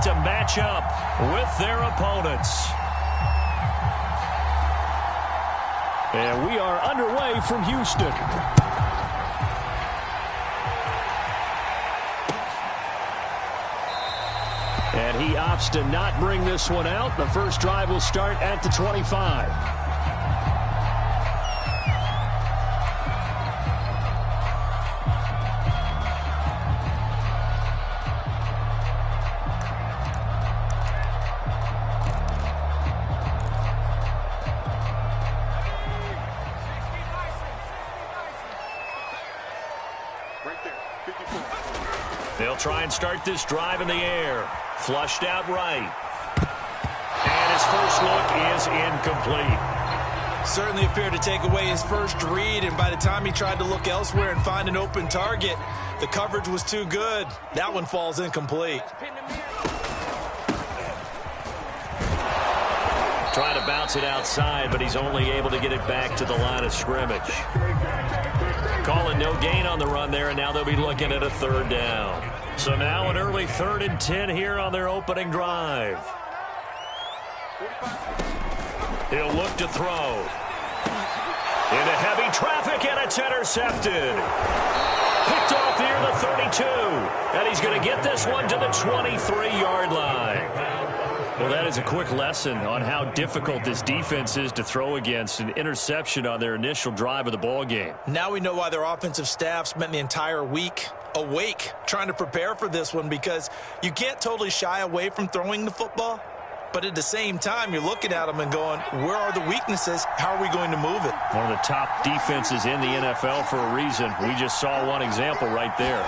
to match up with their opponents. And we are underway from Houston. And he opts to not bring this one out. The first drive will start at the 25. They'll try and start this drive in the air. Flushed out right. And his first look is incomplete. Certainly appeared to take away his first read, and by the time he tried to look elsewhere and find an open target, the coverage was too good. That one falls incomplete. Trying to bounce it outside, but he's only able to get it back to the line of scrimmage. Calling no gain on the run there, and now they'll be looking at a third down. So now an early 3rd and 10 here on their opening drive. He'll look to throw. Into heavy traffic, and it's intercepted. Picked off near the 32. And he's going to get this one to the 23-yard line. Well, that is a quick lesson on how difficult this defense is to throw against. An interception on their initial drive of the ball game. Now we know why their offensive staff spent the entire week awake trying to prepare for this one, because you can't totally shy away from throwing the football, but at the same time you're looking at them and going, where are the weaknesses? How are we going to move it? One of the top defenses in the NFL for a reason. We just saw one example right there.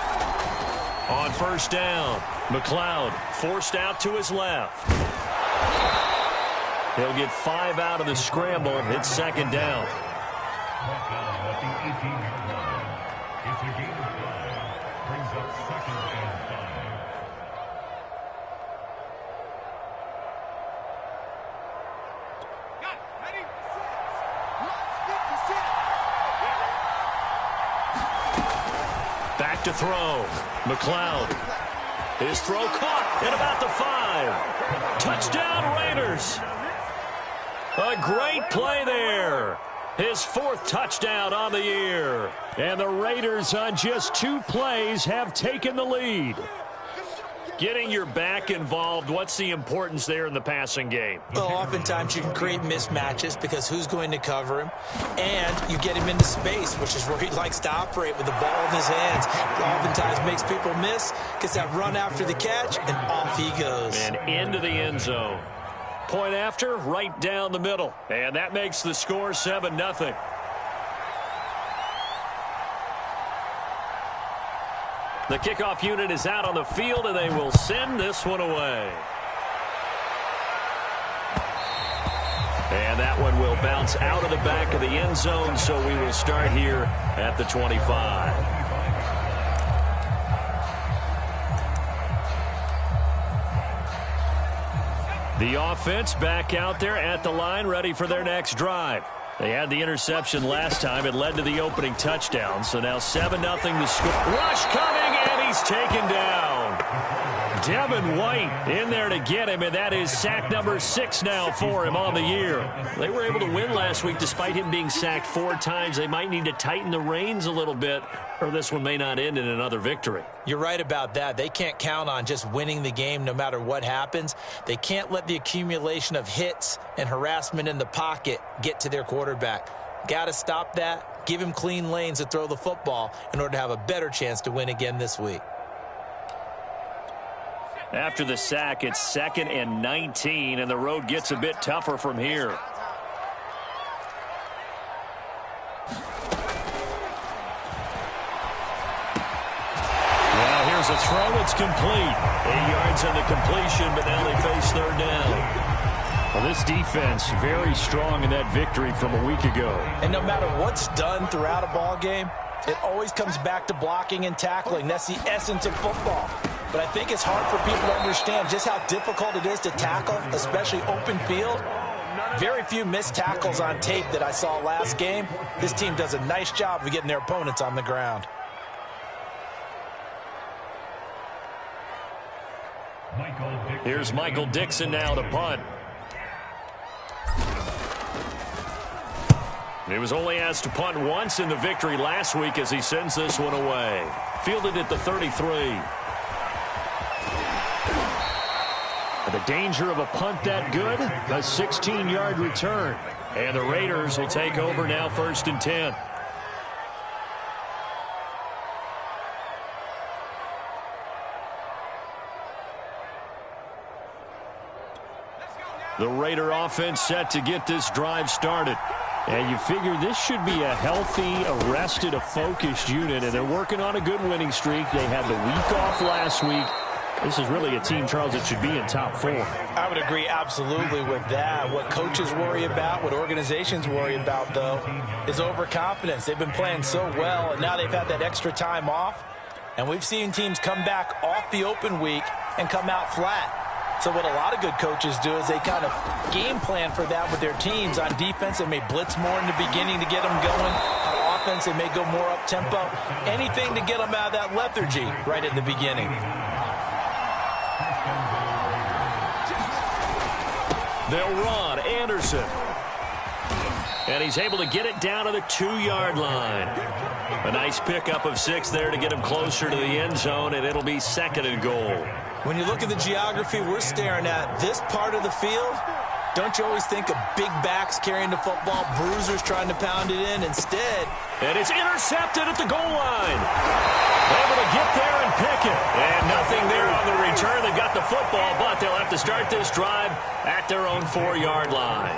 On first down, McLeod forced out to his left. He'll get 5 out of the scramble. It's second down. Back to throw. McLeod. His throw caught at about the 5. Touchdown, Raiders. A great play there. His 4th touchdown on the year. And the Raiders on just 2 plays have taken the lead. Getting your back involved, what's the importance there in the passing game? Well, oftentimes you can create mismatches because who's going to cover him? And you get him into space, which is where he likes to operate with the ball in his hands. It oftentimes makes people miss, gets that run after the catch, and off he goes. And into the end zone. Point after, right down the middle. And that makes the score 7-0. The kickoff unit is out on the field, and they will send this one away. And that one will bounce out of the back of the end zone, so we will start here at the 25. The offense back out there at the line, ready for their next drive. They had the interception last time. It led to the opening touchdown. So now 7-0 the score. Rush coming, and he's taken down. Devin White in there to get him, and that is sack number 6 now for him on the year. They were able to win last week despite him being sacked 4 times. They might need to tighten the reins a little bit, or this one may not end in another victory. You're right about that. They can't count on just winning the game no matter what happens. They can't let the accumulation of hits and harassment in the pocket get to their quarterback. Got to stop that, give him clean lanes to throw the football in order to have a better chance to win again this week. After the sack, it's 2nd and 19, and the road gets a bit tougher from here. Well, here's a throw. It's complete. 8 yards on the completion, but now they face 3rd down. Well, this defense very strong in that victory from a week ago. And no matter what's done throughout a ball game, it always comes back to blocking and tackling. That's the essence of football. But I think it's hard for people to understand just how difficult it is to tackle, especially open field. Very few missed tackles on tape that I saw last game. This team does a nice job of getting their opponents on the ground. Michael Here's Michael Dixon now to punt. He was only asked to punt once in the victory last week as he sends this one away. Fielded at the 33. The danger of a punt that good? A 16-yard return. And the Raiders will take over now, 1st and 10. The Raider offense set to get this drive started. And you figure this should be a healthy, arrested, a focused unit. And they're working on a good winning streak. They had the week off last week. This is really a team, Charles, that should be in top 4. I would agree absolutely with that. What coaches worry about, what organizations worry about, though, is overconfidence. They've been playing so well, and now they've had that extra time off. And we've seen teams come back off the open week and come out flat. So what a lot of good coaches do is they kind of game plan for that with their teams. On defense, they may blitz more in the beginning to get them going. On offense, they may go more up-tempo. Anything to get them out of that lethargy right at the beginning. They'll run Anderson. And he's able to get it down to the 2-yard line. A nice pickup of 6 there to get him closer to the end zone, and it'll be 2nd and goal. When you look at the geography we're staring at, this part of the field, don't you always think of big backs carrying the football, bruisers trying to pound it in instead? And it's intercepted at the goal line. Able to get there and pick it. And nothing there on the return. They got the football, but they'll have to start this drive at their own 4-yard line.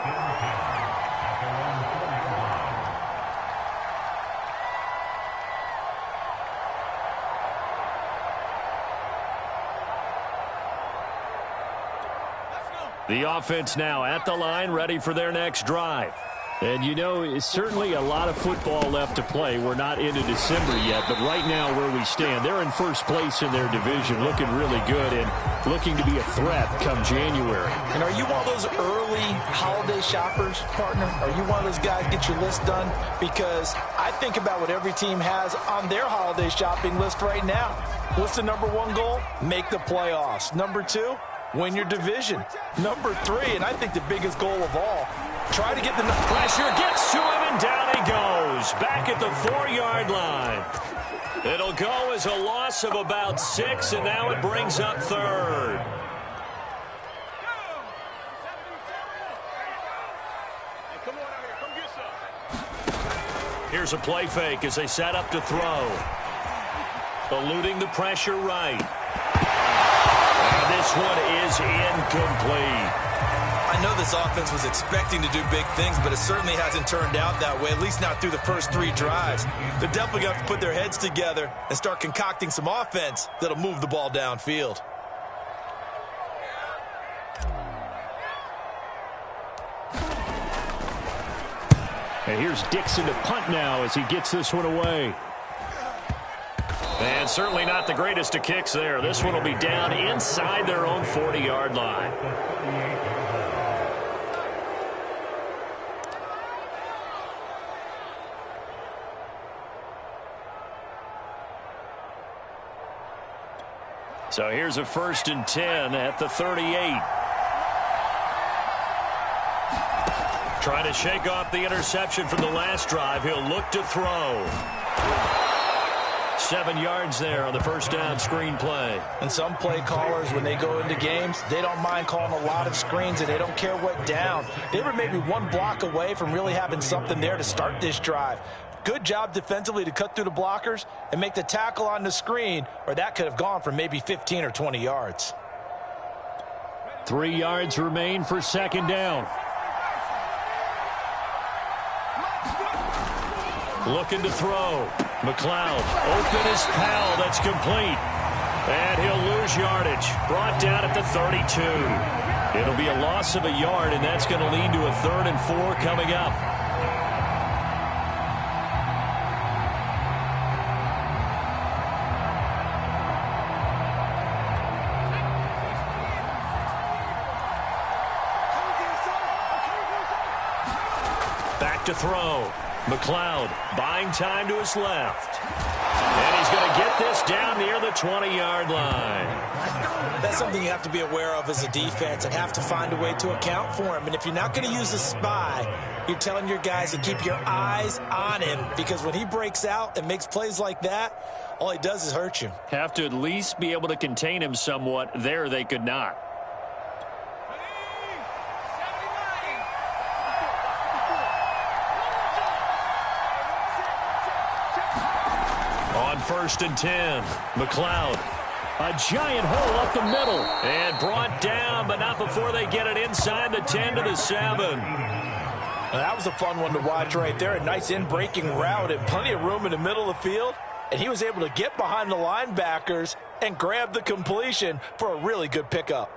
The offense now at the line, ready for their next drive. And, you know, it's certainly a lot of football left to play. We're not into December yet, but right now where we stand, they're in first place in their division, looking really good and looking to be a threat come January. And are you one of those early holiday shoppers, partner? Are you one of those guys get your list done? Because I think about what every team has on their holiday shopping list right now. What's the number 1 goal? Make the playoffs. Number 2? Win your division. Number 3, and I think the biggest goal of all, try to get the pressure, gets to him, and down he goes. Back at the 4-yard line. It'll go as a loss of about 6, and now it brings up 3rd. Here's a play fake as they set up to throw. Eluding the pressure right. This one is incomplete. I know this offense was expecting to do big things, but it certainly hasn't turned out that way, at least not through the first 3 drives. They're definitely going to have to put their heads together and start concocting some offense that'll move the ball downfield. And here's Dixon to punt now as he gets this one away. And certainly not the greatest of kicks there. This one will be down inside their own 40-yard line. So here's a 1st and 10 at the 38. Trying to shake off the interception from the last drive. He'll look to throw. 7 yards there on the first down screen play. And some play callers, when they go into games, they don't mind calling a lot of screens, and they don't care what down. They were maybe 1 block away from really having something there to start this drive. Good job defensively to cut through the blockers and make the tackle on the screen, or that could have gone for maybe 15 or 20 yards. 3 yards remain for 2nd down. Looking to throw. McLeod, open his pal, that's complete. And he'll lose yardage. Brought down at the 32. It'll be a loss of a yard, and that's going to lead to a 3rd and 4 coming up. Back to throw. McLeod buying time to his left. And he's going to get this down near the 20-yard line. That's something you have to be aware of as a defense and have to find a way to account for him. And if you're not going to use a spy, you're telling your guys to keep your eyes on him, because when he breaks out and makes plays like that, all he does is hurt you. Have to at least be able to contain him somewhat. There they could not. On 1st and 10, McLeod. A giant hole up the middle. And brought down, but not before they get it inside the 10 to the 7. That was a fun one to watch right there. A nice in-breaking route and plenty of room in the middle of the field. And he was able to get behind the linebackers and grab the completion for a really good pickup.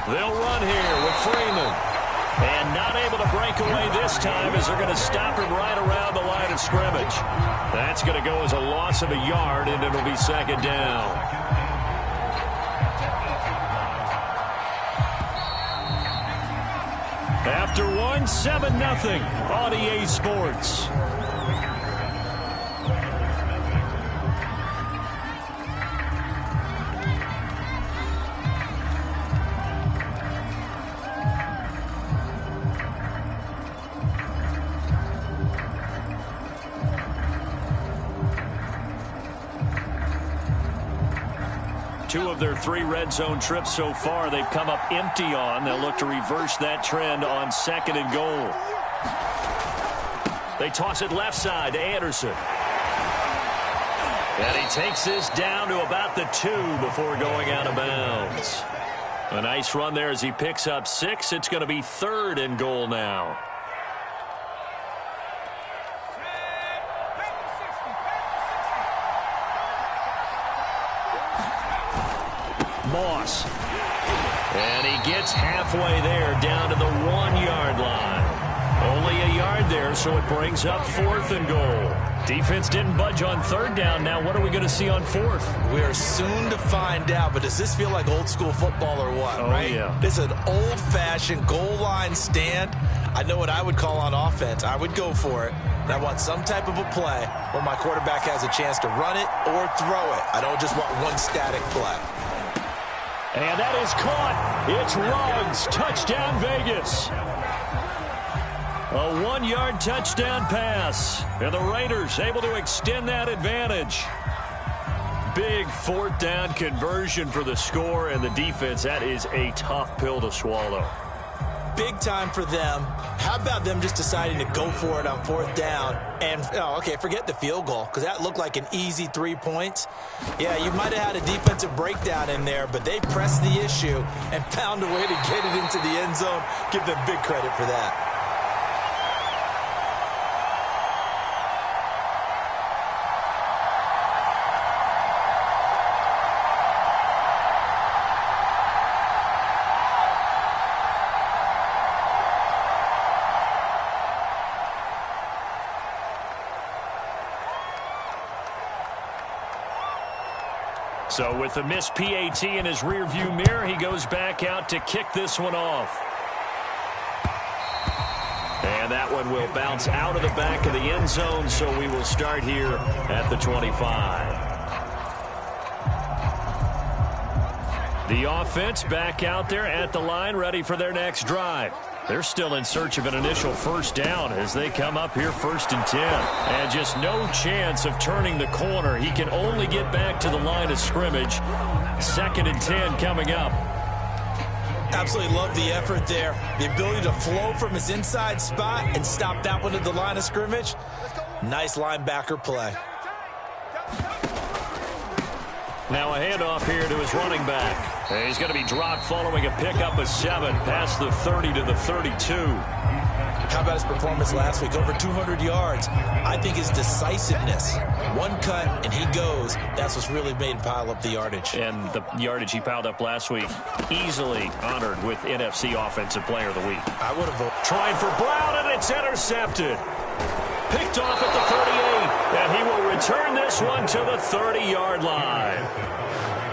They'll run here with Freeman. And not able to break away this time as they're going to stop him right around the line of scrimmage. That's going to go as a loss of a yard, and it'll be 2nd down. After one, 7-0 on EA Sports. Two of their 3 red zone trips so far, they've come up empty on. They'll look to reverse that trend on 2nd and goal. They toss it left side to Anderson. And he takes this down to about the 2 before going out of bounds. A nice run there as he picks up 6. It's going to be 3rd and goal now. Moss. And he gets halfway there down to the 1-yard line. Only a yard there, so it brings up 4th and goal. Defense didn't budge on 3rd down. Now what are we going to see on 4th? We are soon to find out, but does this feel like old school football or what? Oh, right? Yeah. This is an old-fashioned goal line stand. I know what I would call on offense. I would go for it. And I want some type of a play where my quarterback has a chance to run it or throw it. I don't just want one static play. And that is caught. It's Ruggs. Touchdown, Vegas. A 1-yard touchdown pass. And the Raiders able to extend that advantage. Big 4th down conversion for the score, and the defense. That is a tough pill to swallow. Big time for them. How about them just deciding to go for it on 4th down? And, okay, forget the field goal, because that looked like an easy 3 points. Yeah, you might have had a defensive breakdown in there, but they pressed the issue and found a way to get it into the end zone. Give them big credit for that. So with the missed PAT in his rearview mirror, he goes back out to kick this one off. And that one will bounce out of the back of the end zone, so we will start here at the 25. The offense back out there at the line, ready for their next drive. They're still in search of an initial 1st down as they come up here 1st and 10. And just no chance of turning the corner. He can only get back to the line of scrimmage. 2nd and 10 coming up. Absolutely love the effort there. The ability to flow from his inside spot and stop that one at the line of scrimmage. Nice linebacker play. Now a handoff here to his running back. And he's going to be dropped following a pickup of 7 past the 30 to the 32. How about his performance last week? Over 200 yards. I think his decisiveness, one cut and he goes, that's what's really made him pile up the yardage. And the yardage he piled up last week, easily honored with NFC Offensive Player of the Week. I would have voted. Trying for Brown, and it's intercepted. Picked off at the 38, and he will return this one to the 30-yard line.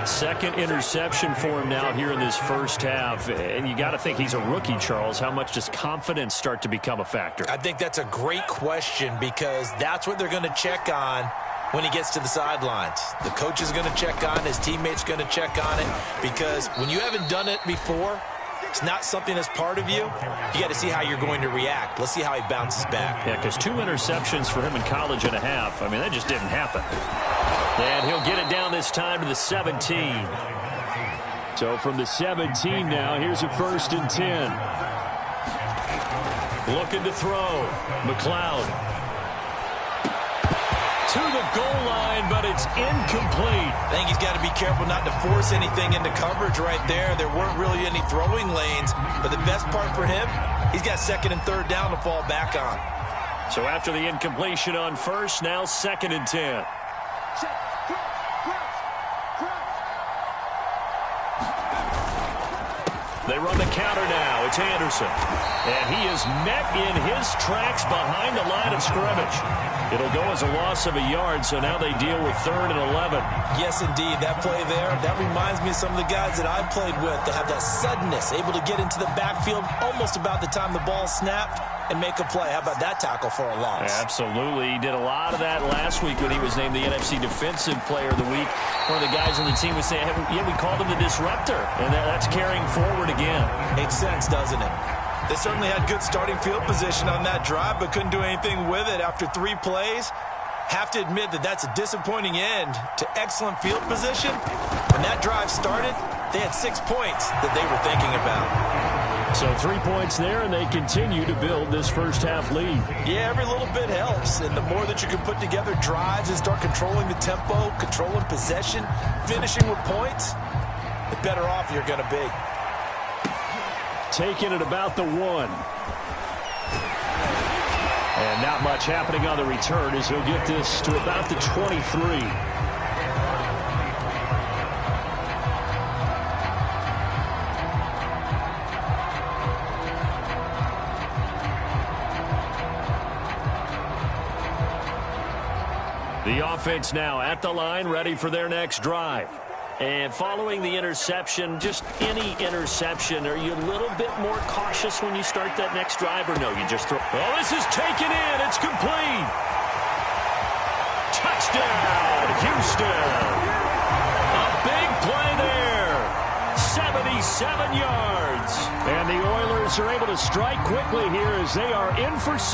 Second interception for him now here in this first half. And you got to think he's a rookie, Charles. How much does confidence start to become a factor? I think that's a great question because that's what they're going to check on when he gets to the sidelines. The coach is going to check on it. His teammates going to check on it because when you haven't done it before, it's not something that's part of you. You got to see how you're going to react. Let's see how he bounces back. Yeah, because 2 interceptions for him in college and a half. I mean, that just didn't happen. And he'll get it down this time to the 17. So from the 17 now, here's a 1st and 10. Looking to throw. McLeod to the goal line, but it's incomplete. I think he's got to be careful not to force anything into coverage right there. There weren't really any throwing lanes, but the best part for him, he's got 2nd and 3rd down to fall back on. So after the incompletion on 1st, now 2nd and 10. They run the counter now. It's Anderson. And he is met in his tracks behind the line of scrimmage. It'll go as a loss of a yard, so now they deal with 3rd and 11. Yes, indeed. That play there, that reminds me of some of the guys that I've played with that have that suddenness, able to get into the backfield almost about the time the ball snapped and make a play. How about that tackle for a loss? Absolutely. He did a lot of that last week when he was named the NFC Defensive Player of the Week. One of the guys on the team was saying, yeah, we called him the disruptor, and that's carrying forward again. Makes sense, doesn't it? They certainly had good starting field position on that drive, but couldn't do anything with it after 3 plays. Have to admit that that's a disappointing end to excellent field position. When that drive started, they had 6 points that they were thinking about. So 3 points there, and they continue to build this first half lead. Yeah, every little bit helps. And the more that you can put together drives and start controlling the tempo, controlling possession, finishing with points, the better off you're going to be. Taking it about the 1. And not much happening on the return as he'll get this to about the 23. The offense now at the line, ready for their next drive. And following the interception, just any interception, are you a little bit more cautious when you start that next drive, or no, you just throw? Oh, this is taken in. It's complete. Touchdown, Houston. A big play there. 77 yards. And the Oilers are able to strike quickly here as they are in for 6.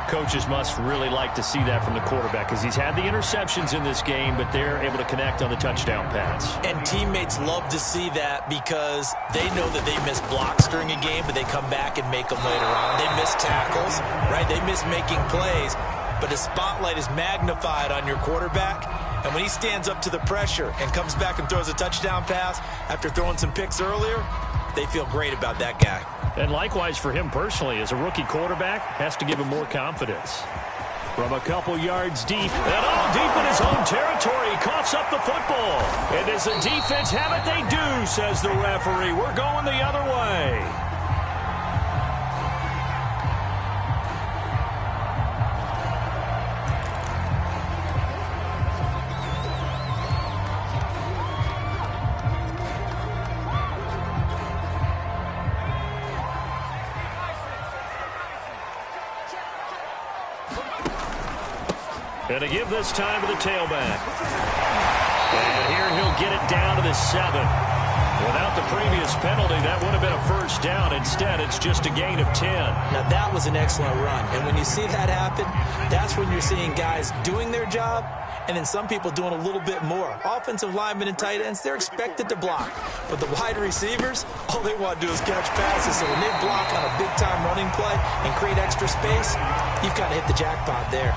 Coaches must really like to see that from the quarterback because he's had the interceptions in this game, but they're able to connect on the touchdown pass. And teammates love to see that because they know that they miss blocks during a game, but they come back and make them later on. They miss tackles, right? They miss making plays, but the spotlight is magnified on your quarterback. And when he stands up to the pressure and comes back and throws a touchdown pass after throwing some picks earlier, they feel great about that guy. And likewise for him personally, as a rookie quarterback, has to give him more confidence. From a couple yards deep, and all deep in his own territory, coughs up the football. And does the defense have it? They do, says the referee. We're going the other way. And to give this time to the tailback. And here he'll get it down to the 7. Without the previous penalty, that would have been a first down. Instead, it's just a gain of 10. Now, that was an excellent run. And when you see that happen, that's when you're seeing guys doing their job and then some people doing a little bit more. Offensive linemen and tight ends, they're expected to block. But the wide receivers, all they want to do is catch passes. So when they block on a big-time running play and create extra space, you've got to hit the jackpot there.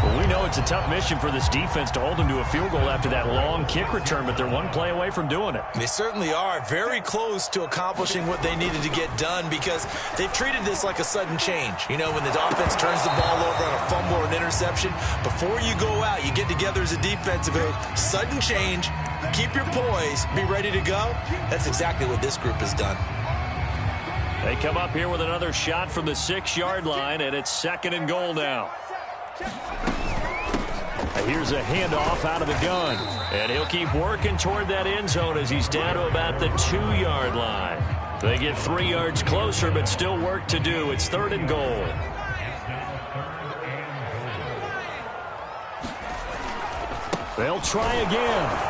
Well, we know it's a tough mission for this defense to hold them to a field goal after that long kick return, but they're one play away from doing it. They certainly are very close to accomplishing what they needed to get done because they've treated this like a sudden change. You know, when the offense turns the ball over on a fumble or an interception, before you go out, you get together as a defense and go, sudden change, keep your poise, be ready to go. That's exactly what this group has done. They come up here with another shot from the 6-yard line, and it's 2nd and goal now. Here's a handoff out of the gun. And he'll keep working toward that end zone as he's down to about the 2-yard line. They get 3 yards closer, but still work to do. It's 3rd and goal. They'll try again.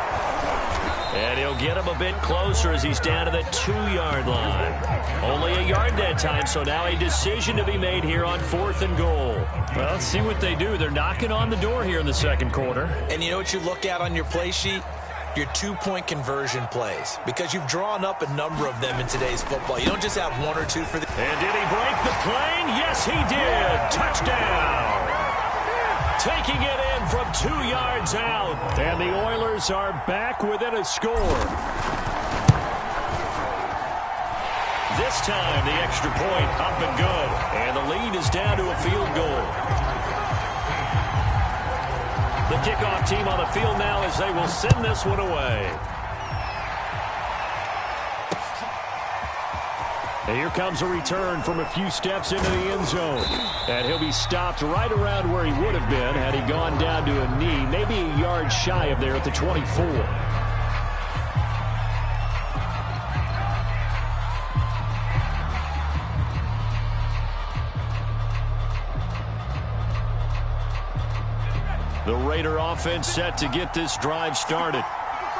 And he'll get him a bit closer as he's down to the 2-yard line. Only a yard that time, so now a decision to be made here on 4th and goal. Well, let's see what they do. They're knocking on the door here in the 2nd quarter. And you know what you look at on your play sheet? Your 2-point conversion plays. Because you've drawn up a number of them in today's football. You don't just have 1 or 2 for the... And did he break the plane? Yes, he did. Touchdown. Taking it in from 2 yards out. And the Oilers are back within a score. This time, the extra point up and good. And the lead is down to a field goal. The kickoff team on the field now as they will send this one away. And here comes a return from a few steps into the end zone. And he'll be stopped right around where he would have been had he gone down to a knee, maybe a yard shy of there at the 24. The Raider offense set to get this drive started.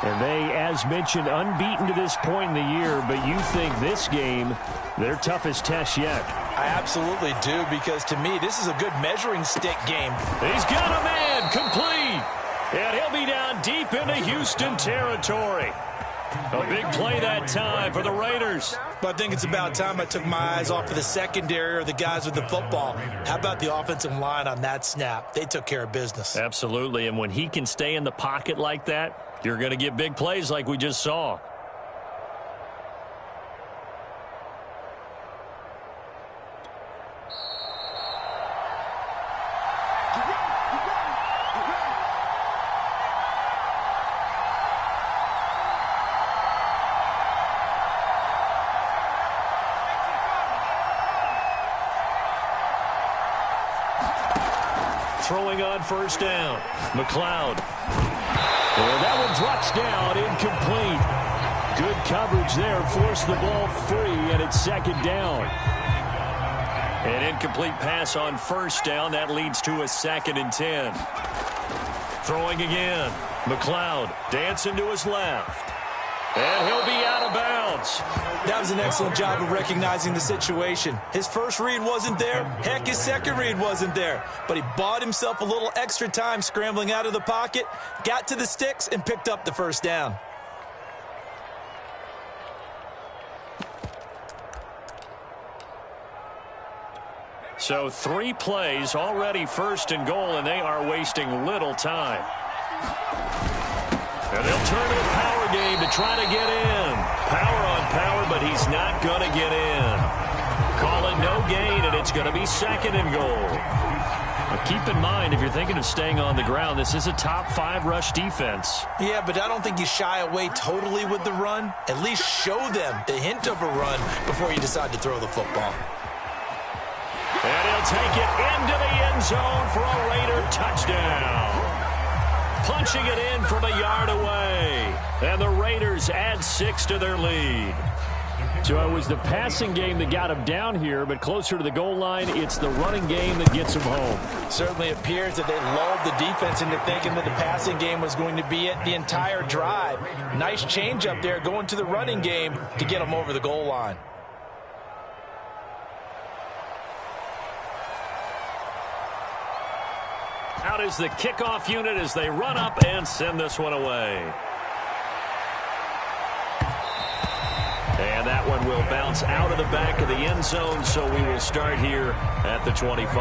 And they, as mentioned, unbeaten to this point in the year, but you think this game, their toughest test yet. I absolutely do, because to me, this is a good measuring stick game. He's got a man complete. And he'll be down deep into Houston territory. A big play that time for the Raiders. But I think it's about time I took my eyes off of the secondary or the guys with the football. How about the offensive line on that snap? They took care of business. Absolutely, and when he can stay in the pocket like that, you're going to get big plays like we just saw. Throwing on 1st down. McLeod. And that one drops down, incomplete. Good coverage there, forced the ball free, and it's 2nd down. An incomplete pass on 1st down. That leads to a 2nd and 10. Throwing again. McLeod dancing to his left. And he'll be out of bounds. That was an excellent job of recognizing the situation. His first read wasn't there. Heck, his second read wasn't there. But he bought himself a little extra time scrambling out of the pocket, got to the sticks, and picked up the 1st down. So 3 plays, already 1st and goal, and they are wasting little time. And they'll turn to a power game to try to get in. Power on power, but he's not going to get in. Call it no gain, and it's going to be 2nd and goal. Now keep in mind, if you're thinking of staying on the ground, this is a top 5 rush defense. Yeah, but I don't think you shy away totally with the run. At least show them the hint of a run before you decide to throw the football. And he'll take it into the end zone for a Raider touchdown. Punching it in from a yard away. And the Raiders add 6 to their lead. So it was the passing game that got him down here, but closer to the goal line, it's the running game that gets him home. Certainly appears that they lulled the defense into thinking that the passing game was going to be it the entire drive. Nice change up there going to the running game to get them over the goal line. Out is the kickoff unit as they run up and send this one away. And that one will bounce out of the back of the end zone, so we will start here at the 25.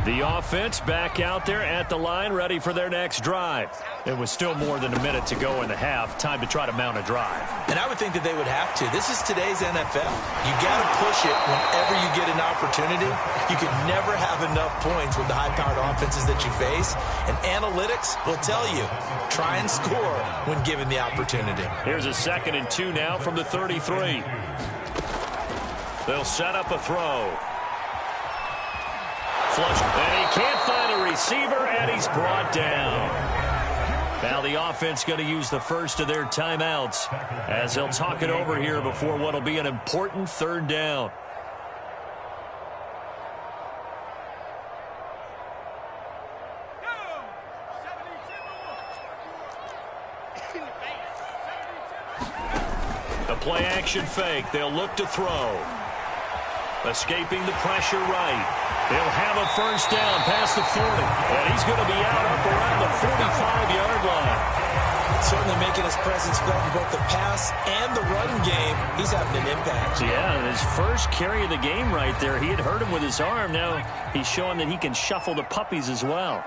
The offense back out there at the line, ready for their next drive. It was still more than a minute to go in the half. Time to try to mount a drive. And I would think that they would have to. This is today's NFL. You got to push it whenever you get an opportunity. You can never have enough points with the high-powered offenses that you face. And analytics will tell you, try and score when given the opportunity. Here's a 2nd and 2 now from the 33. They'll set up a throw. Flush, and he can't find a receiver, and he's brought down. Now the offense going to use the first of their timeouts as they'll talk it over here before what will be an important 3rd down. A play-action fake. They'll look to throw. Escaping the pressure right. They'll have a 1st down past the 40. And he's going to be out up around the 45-yard line. Certainly making his presence felt in both the pass and the run game. He's having an impact. Yeah, his first carry of the game right there. He had hurt him with his arm. Now he's showing that he can shuffle the puppies as well.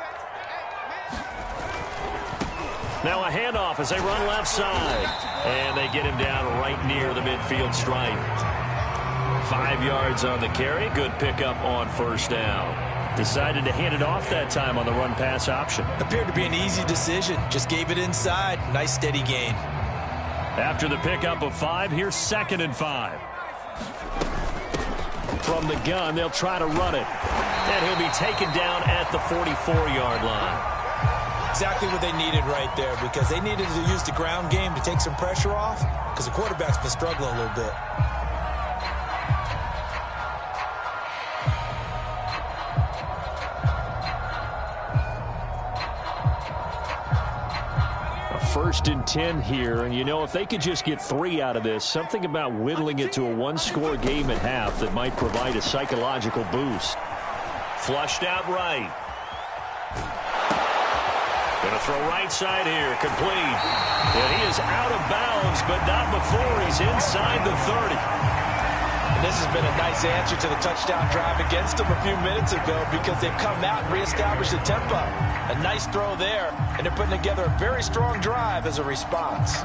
Now a handoff as they run left side. And they get him down right near the midfield stripe. 5 yards on the carry. Good pickup on 1st down. Decided to hand it off that time on the run-pass option. Appeared to be an easy decision. Just gave it inside. Nice steady gain. After the pickup of 5, here's 2nd and 5. From the gun, they'll try to run it. And he'll be taken down at the 44-yard line. Exactly what they needed right there, because they needed to use the ground game to take some pressure off, because the quarterback's been struggling a little bit. A 1st and 10 here, and you know, if they could just get 3 out of this, something about whittling it to a 1-score game at half that might provide a psychological boost. Flushed out right. Going to throw right side here, complete. And he is out of bounds, but not before he's inside the 30. And this has been a nice answer to the touchdown drive against them a few minutes ago, because they've come out and reestablished the tempo. A nice throw there, and they're putting together a very strong drive as a response.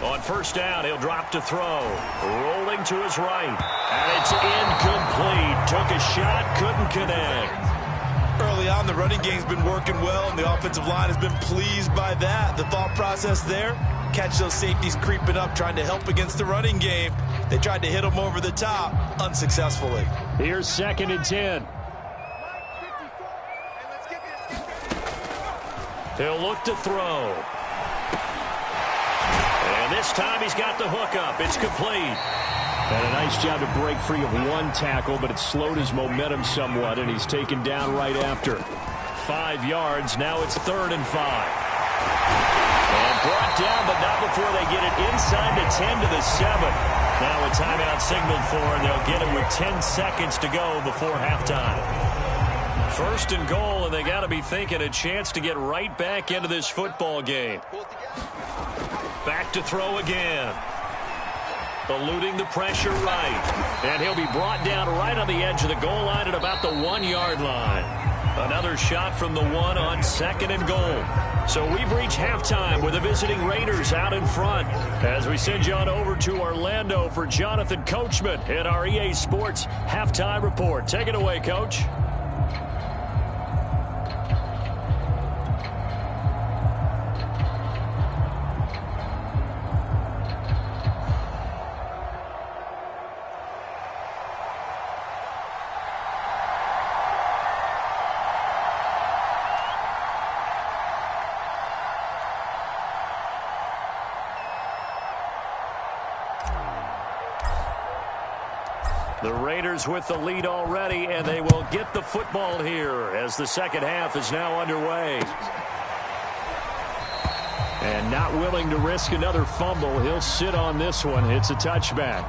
On 1st down, he'll drop to throw. Rolling to his right. And it's incomplete. Took a shot, couldn't connect. Early on, the running game's been working well, and the offensive line has been pleased by that. The thought process there, catch those safeties creeping up, trying to help against the running game. They tried to hit them over the top, unsuccessfully. Here's 2nd and 10. He'll look to throw. And this time he's got the hook up. It's complete. And a nice job to break free of 1 tackle, but it slowed his momentum somewhat, and he's taken down right after. 5 yards. Now it's 3rd and 5. And brought down, but not before they get it inside the 10 to the 7. Now a timeout signaled for, and they'll get it with 10 seconds to go before halftime. 1st and goal, and they got to be thinking a chance to get right back into this football game. Back to throw again. Eluding the pressure right. And he'll be brought down right on the edge of the goal line at about the 1-yard line. Another shot from the 1 on 2nd and goal. So we've reached halftime with the visiting Raiders out in front. As we send you on over to Orlando for Jonathan Coachman at our EA Sports Halftime Report. Take it away, Coach. The Raiders with the lead already, and they will get the football here as the second half is now underway. And not willing to risk another fumble, he'll sit on this one. It's a touchback.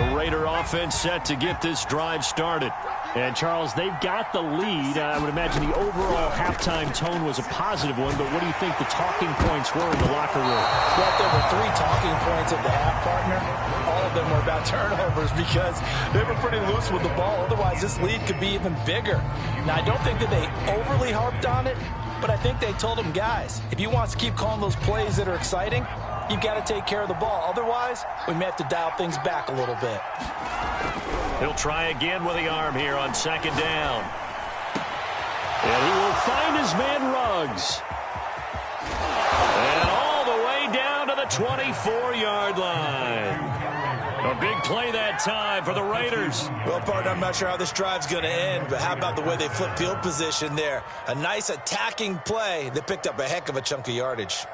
The Raider offense set to get this drive started. And, Charles, they've got the lead. I would imagine the overall halftime tone was a positive one, but what do you think the talking points were in the locker room? Well, there were 3 talking points at the half, partner. All of them were about turnovers because they were pretty loose with the ball. Otherwise, this lead could be even bigger. Now, I don't think that they overly harped on it, but I think they told them, guys, if you want to keep calling those plays that are exciting, you've got to take care of the ball. Otherwise, we may have to dial things back a little bit. He'll try again with the arm here on second down. And he will find his man Ruggs. And all the way down to the 24-yard line. A big play that time for the Raiders. Well, partner, I'm not sure how this drive's going to end, but how about the way they flipped field position there? A nice attacking play that picked up a heck of a chunk of yardage.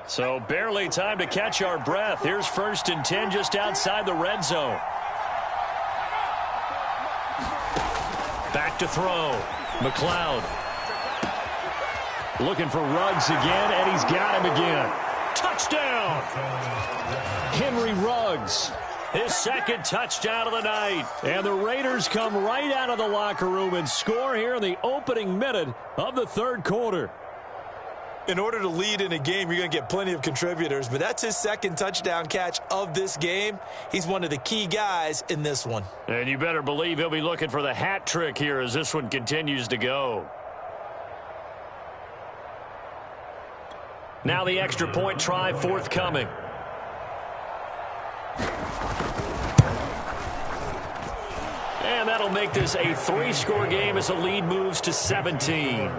So barely time to catch our breath. Here's 1st and 10 just outside the red zone. Back to throw. McLeod. Looking for Ruggs again, and he's got him again. Touchdown! Henry Ruggs. His 2nd touchdown of the night. And the Raiders come right out of the locker room and score here in the opening minute of the 3rd quarter. In order to lead in a game, you're going to get plenty of contributors, but that's his 2nd touchdown catch of this game. He's one of the key guys in this one. And you better believe he'll be looking for the hat trick here as this one continues to go. Now the extra point try forthcoming. And that'll make this a 3-score game as the lead moves to 17.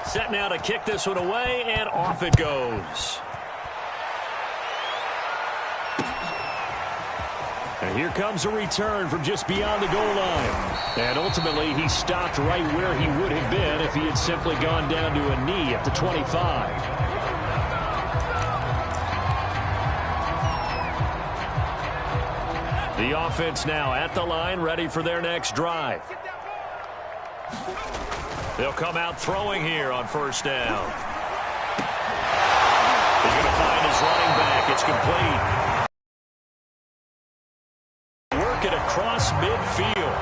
Set now to kick this one away, and off it goes. And here comes a return from just beyond the goal line. And ultimately, he stopped right where he would have been if he had simply gone down to a knee at the 25. The offense now at the line, ready for their next drive. They'll come out throwing here on 1st down. He's going to find his running back. It's complete. Work it across midfield.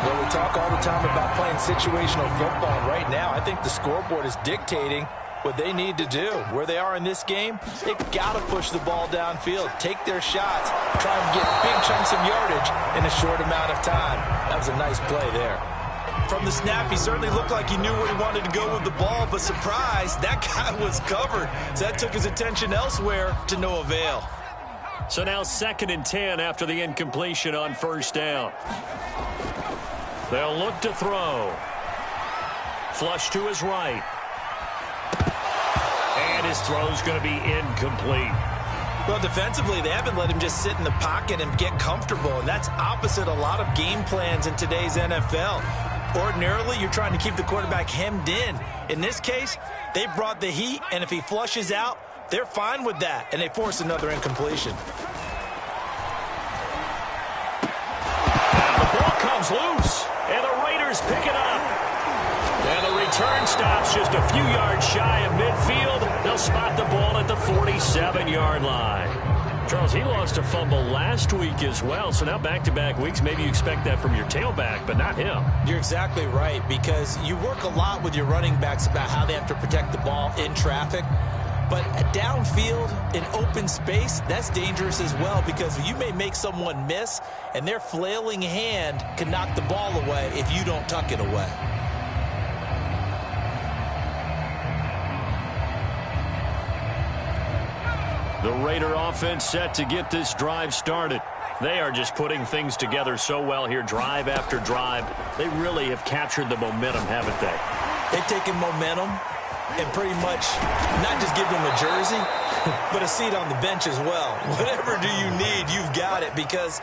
Well, we talk all the time about playing situational football. Right now, I think the scoreboard is dictating what they need to do. Where they are in this game, they've got to push the ball downfield, take their shots, try and get big chunks of yardage in a short amount of time. That was a nice play there. From the snap, he certainly looked like he knew where he wanted to go with the ball, but surprise, that guy was covered. So that took his attention elsewhere to no avail. So now 2nd and 10 after the incompletion on 1st down. They'll look to throw. Flush to his right. And his throw's going to be incomplete. Well, defensively, they haven't let him just sit in the pocket and get comfortable, and that's opposite a lot of game plans in today's NFL. Ordinarily, you're trying to keep the quarterback hemmed in. In this case, they brought the heat, and if he flushes out, they're fine with that, and they force another incompletion. And the ball comes loose, and the Raiders pick it up. And the return stops just a few yards shy of midfield. They'll spot the ball at the 47-yard line. Charles, he lost a fumble last week as well, so now back-to-back weeks, maybe you expect that from your tailback, but not him. You're exactly right, because you work a lot with your running backs about how they have to protect the ball in traffic. But downfield, in open space, that's dangerous as well, because you may make someone miss, and their flailing hand can knock the ball away if you don't tuck it away. The Raider offense set to get this drive started. They are just putting things together so well here, drive after drive. They really have captured the momentum, haven't they? They've taken momentum and pretty much not just give them a jersey, but a seat on the bench as well. Whatever do you need, you've got it, because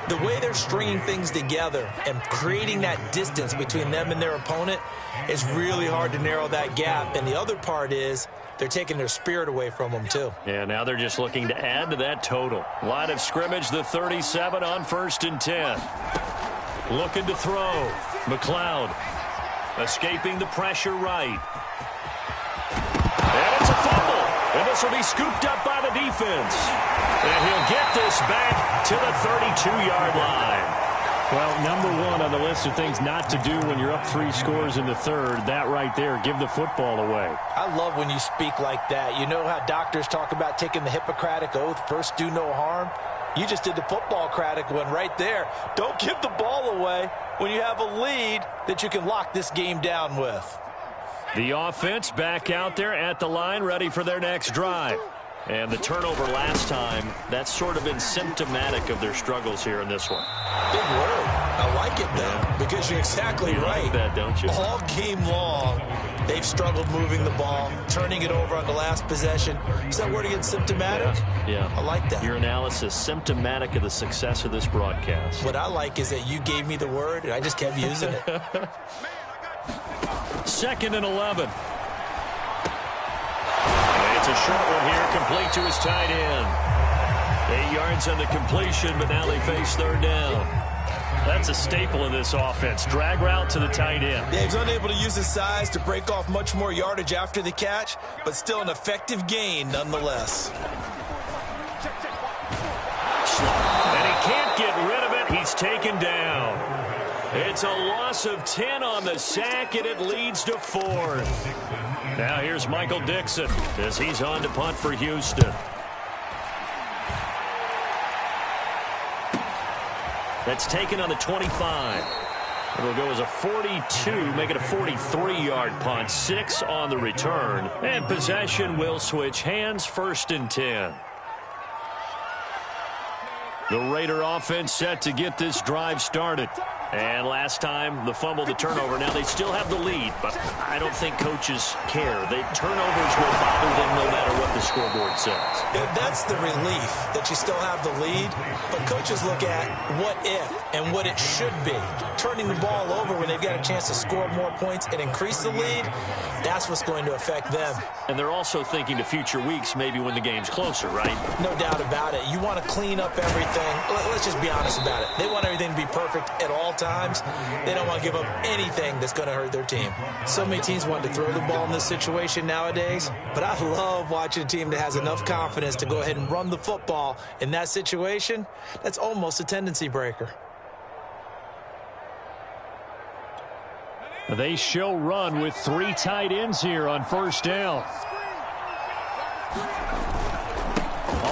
the way they're stringing things together and creating that distance between them and their opponent is really hard to narrow that gap. And the other part is they're taking their spirit away from them, too. Yeah, now they're just looking to add to that total. Line of scrimmage, the 37 on 1st and 10. Looking to throw. McLeod escaping the pressure right. And it's a fumble. And this will be scooped up by the defense. And he'll get this back to the 32-yard line. Well, number one on the list of things not to do when you're up 3 scores in the third, that right there, give the football away. I love when you speak like that. You know how doctors talk about taking the Hippocratic Oath, first do no harm? You just did the football-cratic one right there. Don't give the ball away when you have a lead that you can lock this game down with. The offense back out there at the line, ready for their next drive. And the turnover last time, that's sort of been symptomatic of their struggles here in this one. Big word. I like it, though, because you're exactly right. Like that, don't you? All game long, they've struggled moving the ball, turning it over on the last possession. Is that word again, symptomatic? Yeah. I like that. Your analysis, symptomatic of the success of this broadcast. What I like is that you gave me the word, and I just kept using it. 2nd and 11. It's a short one here, complete to his tight end. 8 yards on the completion, but now they face 3rd down. That's a staple of this offense. Drag route to the tight end. Yeah, he's unable to use his size to break off much more yardage after the catch, but still an effective gain nonetheless. And he can't get rid of it. He's taken down. It's a loss of 10 on the sack, and it leads to 4th. Now here's Michael Dixon as he's on to punt for Houston. That's taken on the 25. It'll go as a 42, make it a 43-yard punt. 6 on the return. And possession will switch hands, 1st and 10. The Raider offense set to get this drive started. And last time, the fumble, the turnover. Now they still have the lead, but I don't think coaches care. The turnovers will bother them no matter what the scoreboard says. Yeah, that's the relief that you still have the lead. But coaches look at what if and what it should be. Turning the ball over when they've got a chance to score more points and increase the lead, that's what's going to affect them. And they're also thinking to future weeks, maybe when the game's closer, right? No doubt about it. You want to clean up everything. Let's just be honest about it. They want everything to be perfect at all times. They don't want to give up anything that's going to hurt their team. So many teams want to throw the ball in this situation nowadays, but I love watching a team that has enough confidence to go ahead and run the football in that situation. That's almost a tendency breaker. They show run with 3 tight ends here on 1st down.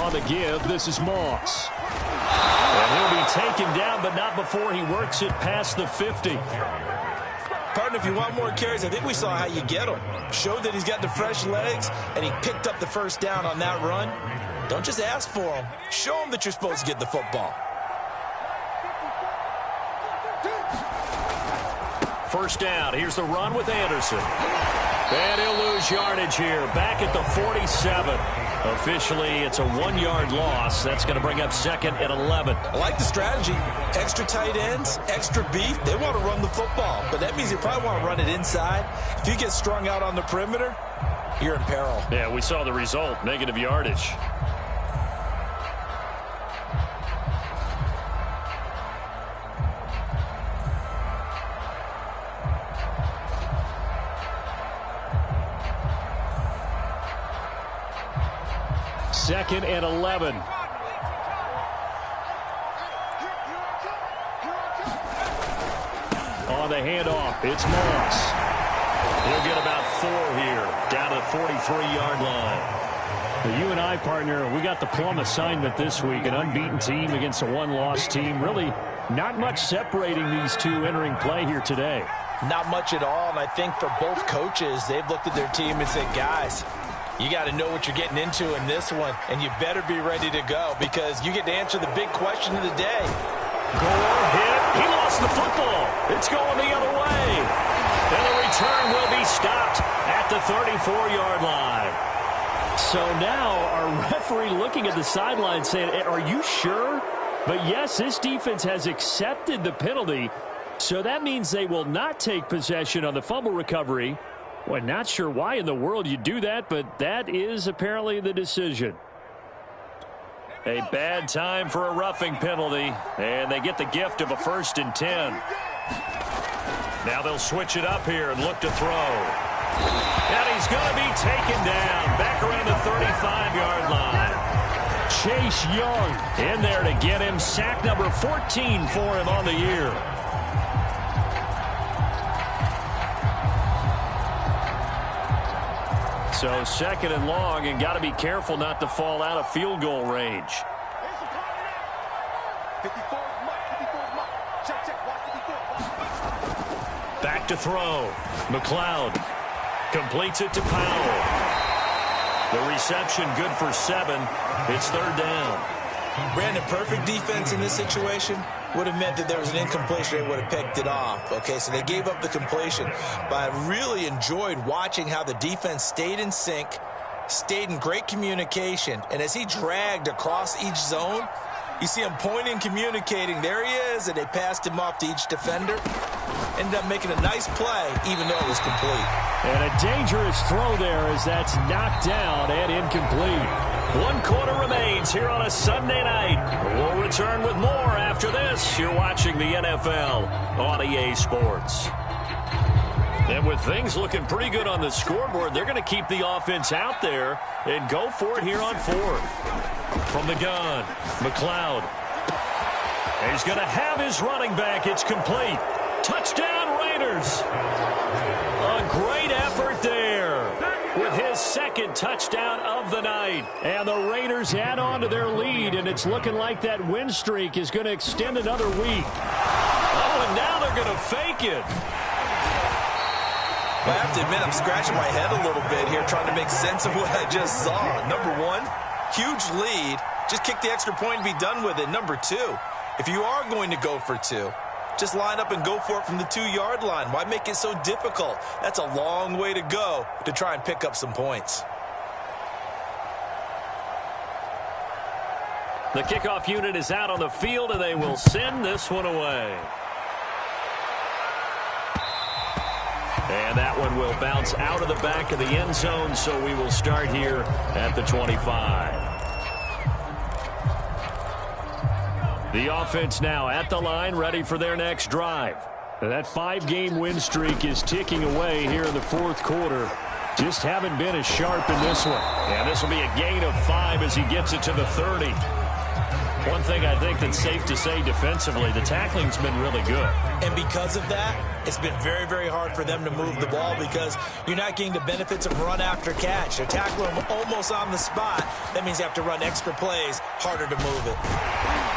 On the give, this is Moss. And he'll be taken down, but not before he works it past the 50. Partner, if you want more carries, I think we saw how you get him. Showed that he's got the fresh legs, and he picked up the 1st down on that run. Don't just ask for him. Show him that you're supposed to get the football. 1st down. Here's the run with Anderson. And he'll lose yardage here. Back at the 47. Officially, it's a 1-yard loss. That's going to bring up 2nd and 11. I like the strategy. Extra tight ends, extra beef. They want to run the football, but that means they probably want to run it inside. If you get strung out on the perimeter, you're in peril. Yeah, we saw the result. Negative yardage. Second and 11. On the handoff, it's Moss. He'll get about 4 here, down to the 43-yard line. Well, you and I, partner, we got the plum assignment this week. An unbeaten team against a one-loss team. Really not much separating these two entering play here today. Not much at all, and I think for both coaches, they've looked at their team and said, guys, You got to know what you're getting into in this one, and you better be ready to go because you get to answer the big question of the day. Gore hit. He lost the football. It's going the other way. And the return will be stopped at the 34-yard line. So now our referee looking at the sideline saying, are you sure? But yes, this defense has accepted the penalty. So that means they will not take possession on the fumble recovery. Well, not sure why in the world you do that, but that is apparently the decision. A bad time for a roughing penalty, and they get the gift of a 1st and 10. Now they'll switch it up here and look to throw. And he's going to be taken down back around the 35-yard line. Chase Young in there to get him. Sack number 14 for him on the year. So 2nd and long, and got to be careful not to fall out of field goal range. Back to throw. McLeod completes it to Powell. The reception good for 7. It's 3rd down. Brandon, perfect defense in this situation would have meant that there was an incompletion. They would have picked it off. Okay, so they gave up the completion. But I really enjoyed watching how the defense stayed in sync, stayed in great communication. And as he dragged across each zone, you see him pointing, communicating. There he is, and they passed him off to each defender. Ended up making a nice play, even though it was complete. And a dangerous throw there as that's knocked down and incomplete. 1 quarter remains here on a Sunday night. We'll return with more after this. You're watching the NFL on EA Sports. And with things looking pretty good on the scoreboard, they're going to keep the offense out there and go for it here on 4th. From the gun, McLeod. He's going to have his running back. It's complete. Touchdown, Raiders. A great effort there with his 2nd touchdown of the night. And the Raiders add on to their lead, and it's looking like that win streak is going to extend another week. Oh, and now they're going to fake it. I have to admit, I'm scratching my head a little bit here trying to make sense of what I just saw. Number 1, huge lead. Just kick the extra point and be done with it. Number 2, if you are going to go for 2, just line up and go for it from the 2-yard line. Why make it so difficult? That's a long way to go to try and pick up some points. The kickoff unit is out on the field, and they will send this one away. And that one will bounce out of the back of the end zone, so we will start here at the 25. The offense now at the line, ready for their next drive. That 5-game win streak is ticking away here in the 4th quarter. Just haven't been as sharp in this one. And this will be a gain of 5 as he gets it to the 30. One thing I think that's safe to say defensively, the tackling's been really good. And because of that, it's been very, very hard for them to move the ball because you're not getting the benefits of run after catch. They're tackling them almost on the spot. That means you have to run extra plays, harder to move it.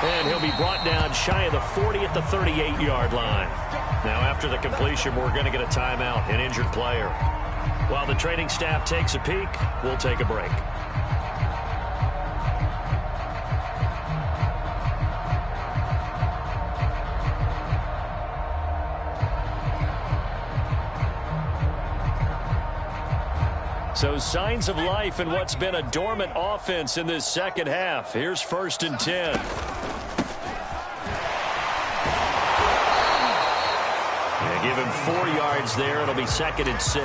And he'll be brought down shy of the 40 at the 38-yard line. Now after the completion, we're going to get a timeout, an injured player. While the training staff takes a peek, we'll take a break. So signs of life in what's been a dormant offense in this 2nd half. Here's 1st and 10. Give him 4 yards there. It'll be 2nd and 6.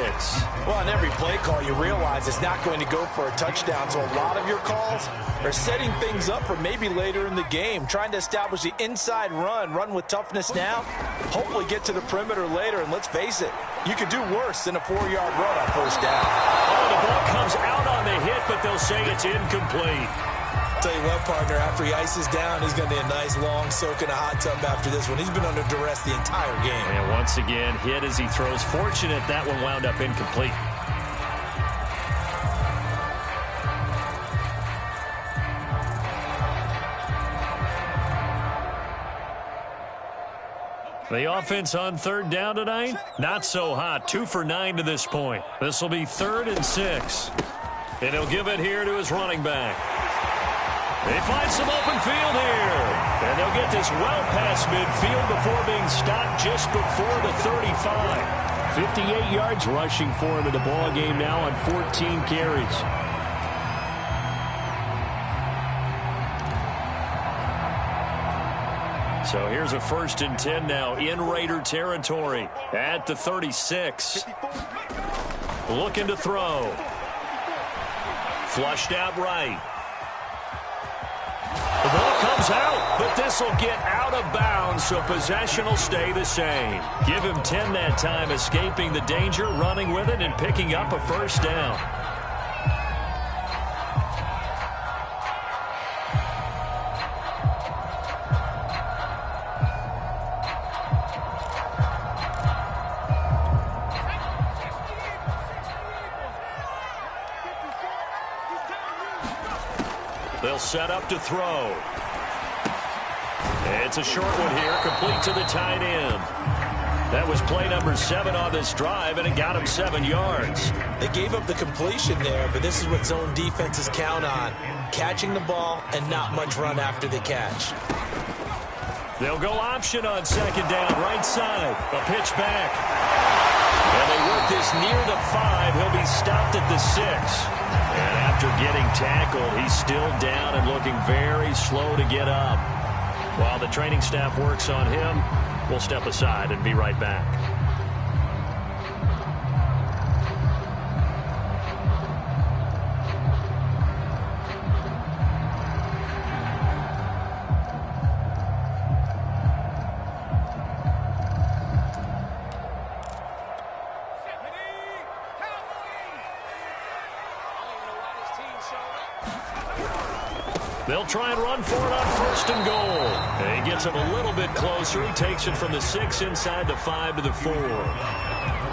Well, on every play call, you realize it's not going to go for a touchdown. So a lot of your calls are setting things up for maybe later in the game, trying to establish the inside run with toughness now, hopefully get to the perimeter later. And let's face it, you could do worse than a 4-yard run on 1st down. Oh, the ball comes out on the hit, but they'll say it's incomplete. Tell you what, partner, after he ices down, he's going to be a nice long soak in a hot tub after this one. He's been under duress the entire game. And once again, hit as he throws. Fortunate that one wound up incomplete. The offense on 3rd down tonight, not so hot. 2 for 9 to this point. This will be 3rd and 6. And he'll give it here to his running back. They find some open field here. And they'll get this well past midfield before being stopped just before the 35. 58 yards rushing for him in the ball game now on 14 carries. So here's a 1st and 10 now in Raider territory at the 36. Looking to throw. Flushed out right. The ball comes out, but this will get out of bounds, so possession will stay the same. Give him 10 that time, escaping the danger, running with it, and picking up a 1st down. They'll set up to throw. It's a short one here, complete to the tight end. That was play number 7 on this drive, and it got him 7 yards. They gave up the completion there, but this is what zone defenses count on. Catching the ball and not much run after the catch. They'll go option on 2nd down, right side. A pitch back. And they work this near the 5. He'll be stopped at the 6. And after getting tackled, he's still down and looking very slow to get up. While the training staff works on him, we'll step aside and be right back. They'll try and run for it on 1st and goal. And he gets him a little bit closer. He takes it from the 6 inside the 5 to the 4.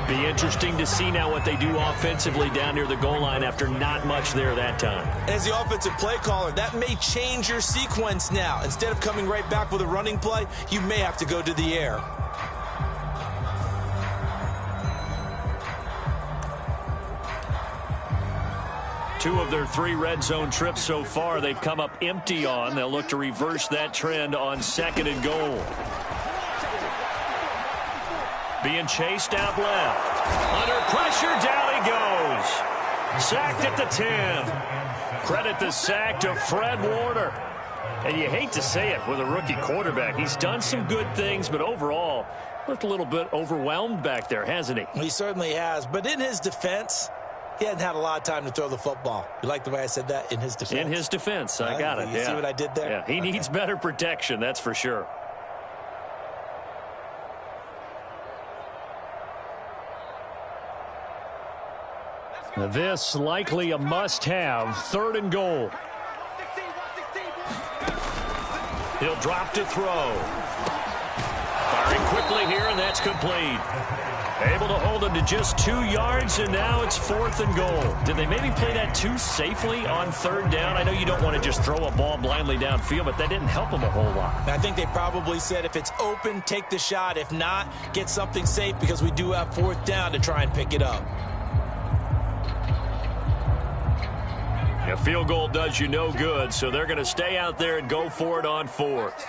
Be interesting to see now what they do offensively down near the goal line after not much there that time. As the offensive play caller, that may change your sequence now. Instead of coming right back with a running play, you may have to go to the air. Two of their 3 red zone trips so far, they've come up empty on. They'll look to reverse that trend on 2nd and goal. Being chased out left. Under pressure, down he goes. Sacked at the 10. Credit the sack to Fred Warner. And you hate to say it with a rookie quarterback. He's done some good things, but overall, looked a little bit overwhelmed back there, hasn't he? He certainly has. But in his defense, he hadn't had a lot of time to throw the football. You like the way I said that? In his defense? In his defense. I got it. You see what I did there? Yeah, he needs better protection, that's for sure. This likely a must-have. 3rd and goal. He'll drop to throw. Firing quickly here, and that's complete. Able to hold him to just 2 yards, and now it's 4th and goal. Did they maybe play that too safely on 3rd down? I know you don't want to just throw a ball blindly downfield, but that didn't help them a whole lot. I think they probably said if it's open, take the shot. If not, get something safe because we do have 4th down to try and pick it up. A field goal does you no good, so they're going to stay out there and go for it on 4th.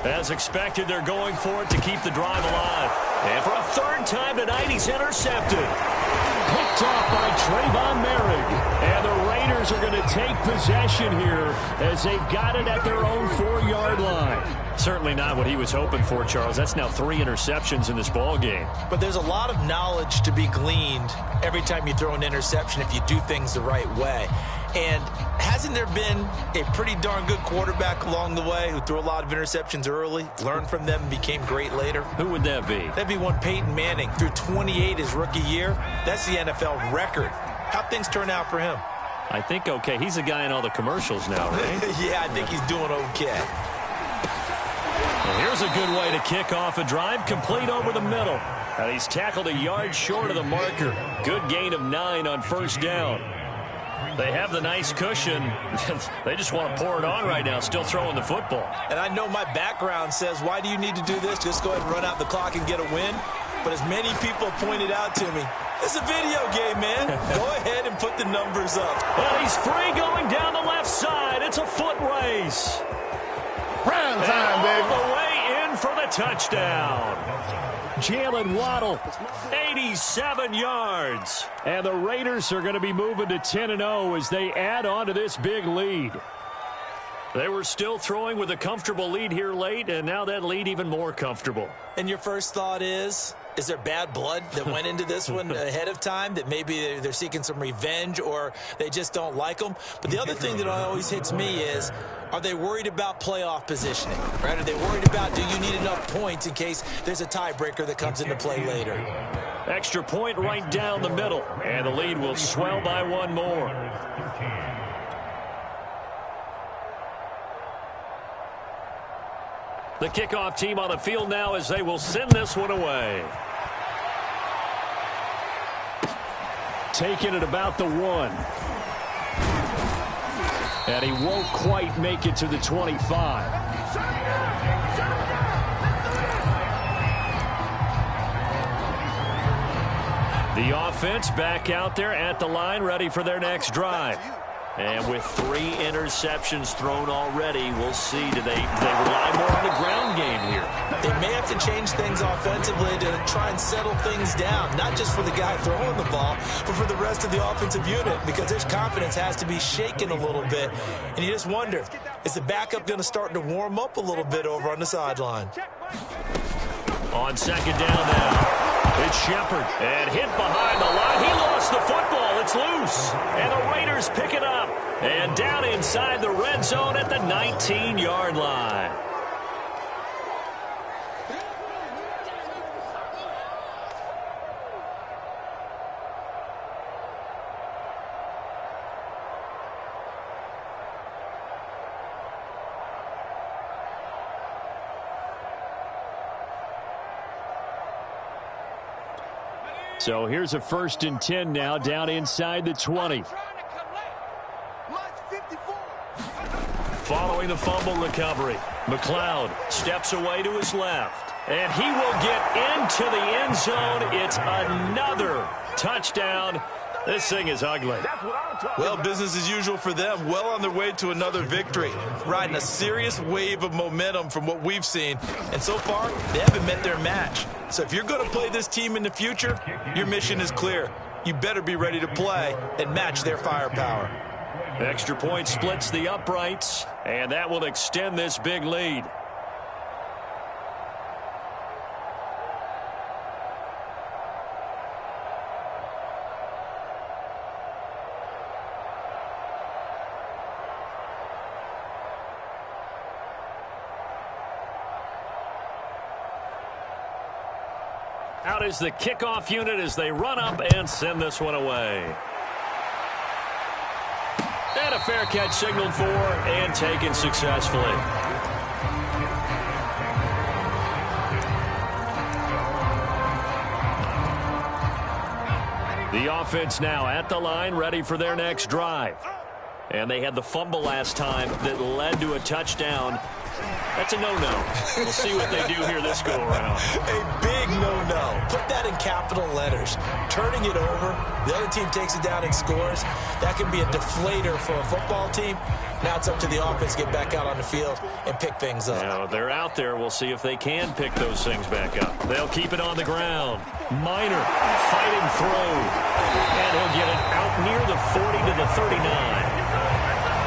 As expected, they're going for it to keep the drive alive. And for a 3rd time tonight, he's intercepted. Picked off by Trayvon Merrick. And the Raiders are going to take possession here as they've got it at their own 4-yard line. Certainly not what he was hoping for, Charles. That's now 3 interceptions in this ball game. But there's a lot of knowledge to be gleaned every time you throw an interception if you do things the right way. And hasn't there been a pretty darn good quarterback along the way who threw a lot of interceptions early, learned from them, and became great later? Who would that be? That'd be one Peyton Manning. Threw 28 his rookie year. That's the NFL record. How'd things turn out for him? I think okay. He's a guy in all the commercials now, right? Yeah, I think he's doing okay. Well, here's a good way to kick off a drive, complete over the middle. And he's tackled a yard short of the marker. Good gain of 9 on 1st down. They have the nice cushion. They just want to pour it on right now, still throwing the football. And I know my background says, why do you need to do this? Just go ahead and run out the clock and get a win. But as many people pointed out to me, It's a video game, man. Go ahead and put the numbers up. Well, he's free going down the left side. It's a foot race. Prime time, baby. All the way in for the touchdown. Jalen Waddle, 87 yards. And the Raiders are going to be moving to 10-0 as they add on to this big lead. They were still throwing with a comfortable lead here late, and now that lead even more comfortable. And your first thought is there bad blood that went into this one ahead of time, that maybe they're seeking some revenge or they just don't like them? But the other thing that always hits me is, are they worried about playoff positioning? Right? Are they worried about, do you need enough points in case there's a tiebreaker that comes into play later? Extra point right down the middle, and the lead will swell by one more. The kickoff team on the field now as they will send this one away. Taking it about the 1. And he won't quite make it to the 25. The offense back out there at the line, ready for their next drive. And with 3 interceptions thrown already, we'll see. Do they rely more on the ground game here? They may have to change things offensively to try and settle things down, not just for the guy throwing the ball, but for the rest of the offensive unit, because their confidence has to be shaken a little bit. And you just wonder, is the backup going to start to warm up a little bit over on the sideline? On second down now. It's Shepard, and hit behind the line. He lost the football. It's loose. And the Raiders pick it up. And down inside the red zone at the 19-yard line. So here's a 1st and 10 now, down inside the 20. Following the fumble recovery, McLeod steps away to his left. And he will get into the end zone. It's another touchdown. This thing is ugly. Well, business as usual for them. Well on their way to another victory. Riding a serious wave of momentum from what we've seen. And so far, they haven't met their match. So if you're going to play this team in the future, your mission is clear. You better be ready to play and match their firepower. Extra point splits the uprights, and that will extend this big lead. Out is the kickoff unit as they run up and send this one away. And a fair catch signaled for and taken successfully. The offense now at the line, ready for their next drive. And they had the fumble last time that led to a touchdown. That's a no-no. We'll see what they do here this go-around. A big no-no. Put that in capital letters. Turning it over, the other team takes it down and scores. That can be a deflator for a football team. Now it's up to the offense to get back out on the field and pick things up. Now, they're out there. We'll see if they can pick those things back up. They'll keep it on the ground. Minor fighting through. And he'll get it out near the 40 to the 39.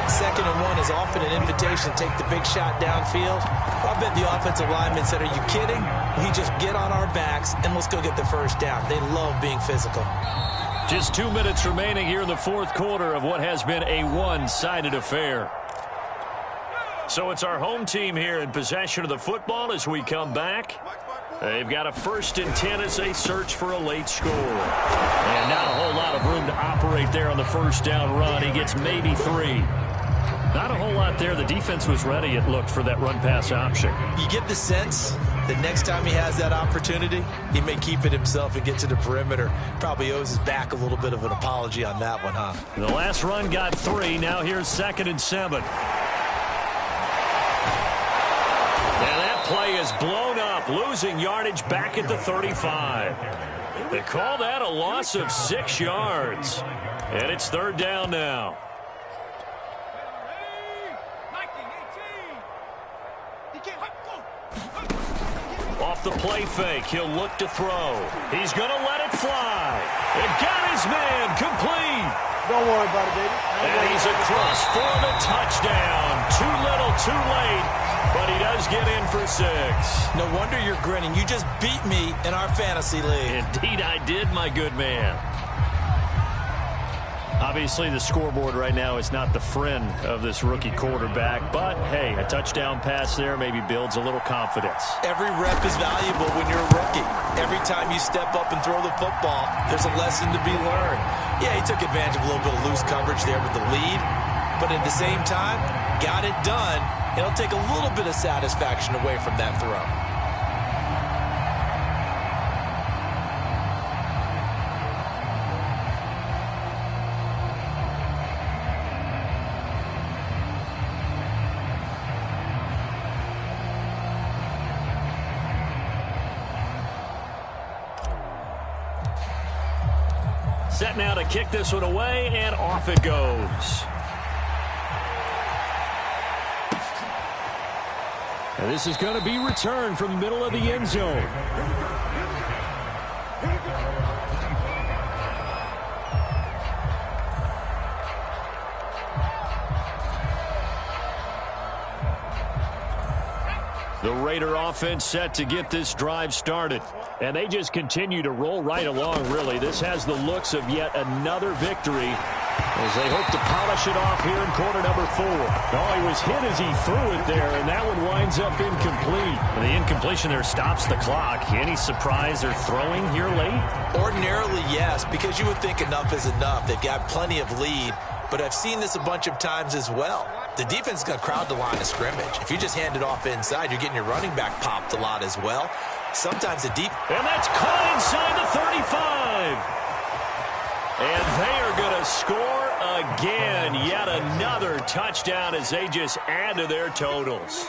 2nd and 1 is often an invitation to take the big shot downfield. I bet the offensive lineman said, are you kidding? We just get on our backs and let's go get the first down. They love being physical. Just 2 minutes remaining here in the 4th quarter of what has been a one-sided affair. So it's our home team here in possession of the football as we come back. They've got a 1st and 10 as they search for a late score. And not a whole lot of room to operate there on the first down run. He gets maybe 3. Not a whole lot there. The defense was ready, it looked, for that run-pass option. You get the sense that next time he has that opportunity, he may keep it himself and get to the perimeter. Probably owes his back a little bit of an apology on that one, huh? The last run got 3. Now here's 2nd and 7. And that play is blown up, losing yardage back at the 35. They call that a loss of 6 yards. And it's 3rd down now. Off the play fake, he'll look to throw. He's going to let it fly. It got his man complete. Don't worry about it, baby. And he's across for the touchdown. Too little, too late, but he does get in for 6. No wonder you're grinning. You just beat me in our fantasy league. Indeed I did, my good man. Obviously, the scoreboard right now is not the friend of this rookie quarterback, but, hey, a touchdown pass there maybe builds a little confidence. Every rep is valuable when you're a rookie. Every time you step up and throw the football, there's a lesson to be learned. Yeah, he took advantage of a little bit of loose coverage there with the lead, but at the same time, got it done. It'll take a little bit of satisfaction away from that throw. Set now to kick this one away, and off it goes. And this is going to be returned from the middle of the end zone. The Raider offense set to get this drive started. And they just continue to roll right along, really. This has the looks of yet another victory as they hope to polish it off here in quarter number 4. Oh, he was hit as he threw it there, and that one winds up incomplete. And the incompletion there stops the clock. Any surprise they're throwing here late? Ordinarily, yes, because you would think enough is enough. They've got plenty of lead, but I've seen this a bunch of times as well. The defense is going to crowd the line of scrimmage. If you just hand it off inside, you're getting your running back popped a lot as well. Sometimes the deep... And that's caught inside the 35. And they are going to score again. Yet another touchdown as they just add to their totals.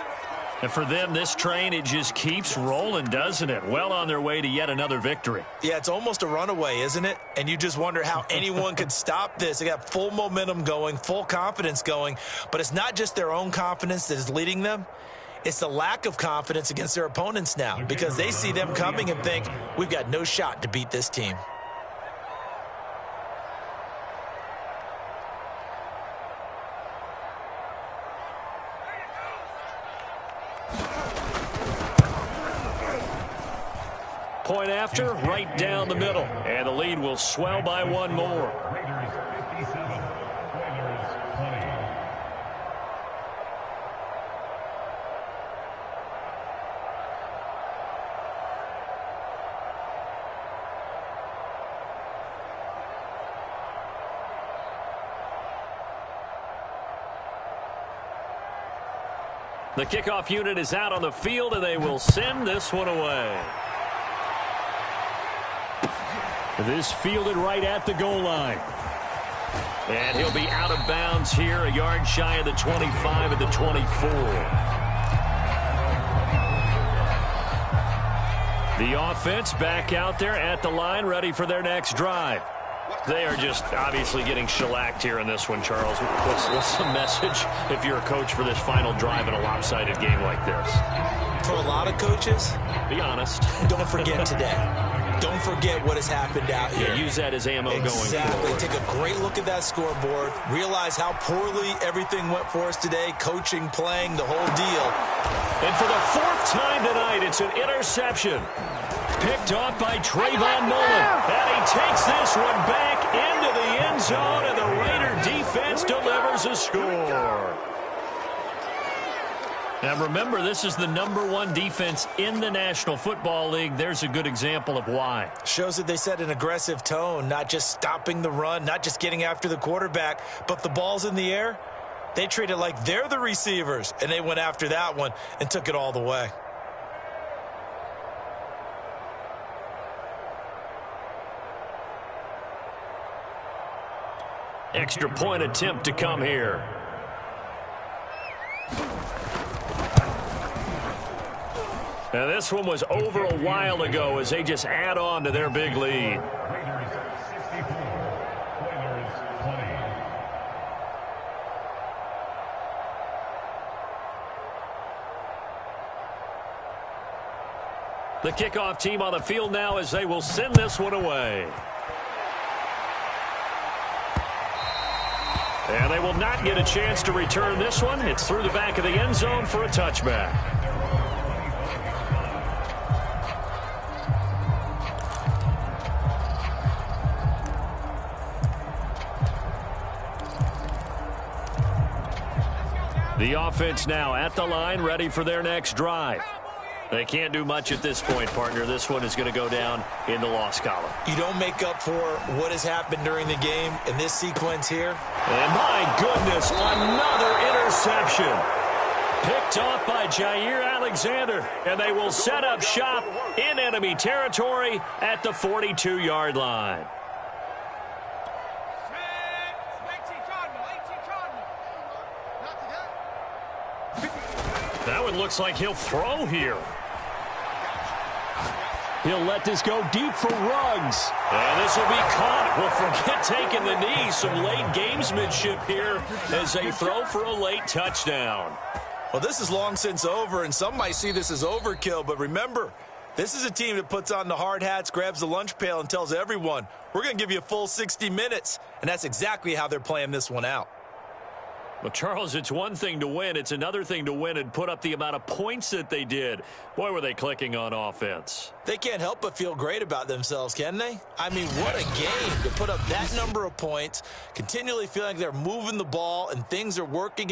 And for them, this train, it just keeps rolling, doesn't it? Well on their way to yet another victory. Yeah, it's almost a runaway, isn't it? And you just wonder how anyone could stop this. They got full momentum going, full confidence going. But it's not just their own confidence that is leading them. It's the lack of confidence against their opponents now because they see them coming and think, we've got no shot to beat this team. Point after, right down the middle. And the lead will swell by one more. The kickoff unit is out on the field, and they will send this one away. This fielded right at the goal line. And he'll be out of bounds here, a yard shy of the 25 at the 24. The offense back out there at the line, ready for their next drive. They are just obviously getting shellacked here in this one, Charles. What's the message if you're a coach for this final drive in a lopsided game like this? For a lot of coaches, be honest. Don't forget today. Don't forget what has happened out here. Yeah, use that as ammo going forward. Exactly. Take a great look at that scoreboard. Realize how poorly everything went for us today. Coaching, playing, the whole deal. And for the 4th time tonight, it's an interception. Picked off by Trayvon Mullen. And he takes this one back into the end zone, and the Raider defense delivers a score. Now, remember, this is the #1 defense in the National Football League. There's a good example of why. Shows that they set an aggressive tone, not just stopping the run, not just getting after the quarterback, but the ball's in the air. They treat it like they're the receivers, and they went after that one and took it all the way. Extra point attempt to come here. Now, this one was over a while ago as they just add on to their big lead. The kickoff team on the field now as they will send this one away. And they will not get a chance to return this one. It's through the back of the end zone for a touchback. The offense now at the line, ready for their next drive. They can't do much at this point, partner. This one is going to go down in the loss column. You don't make up for what has happened during the game in this sequence here. And my goodness, another interception. Picked off by Jair Alexander. And they will set up shop in enemy territory at the 42-yard line. That one looks like he'll throw here. He'll let this go deep for Ruggs. And this will be caught. Well, forget taking the knee. Some late gamesmanship here as they throw for a late touchdown. Well, this is long since over, and some might see this as overkill. But remember, this is a team that puts on the hard hats, grabs the lunch pail, and tells everyone, we're going to give you a full 60 minutes. And that's exactly how they're playing this one out. Well, Charles, it's one thing to win. It's another thing to win and put up the amount of points that they did. Boy, were they clicking on offense. They can't help but feel great about themselves, can they? I mean, what a game to put up that number of points, continually feeling like they're moving the ball and things are working.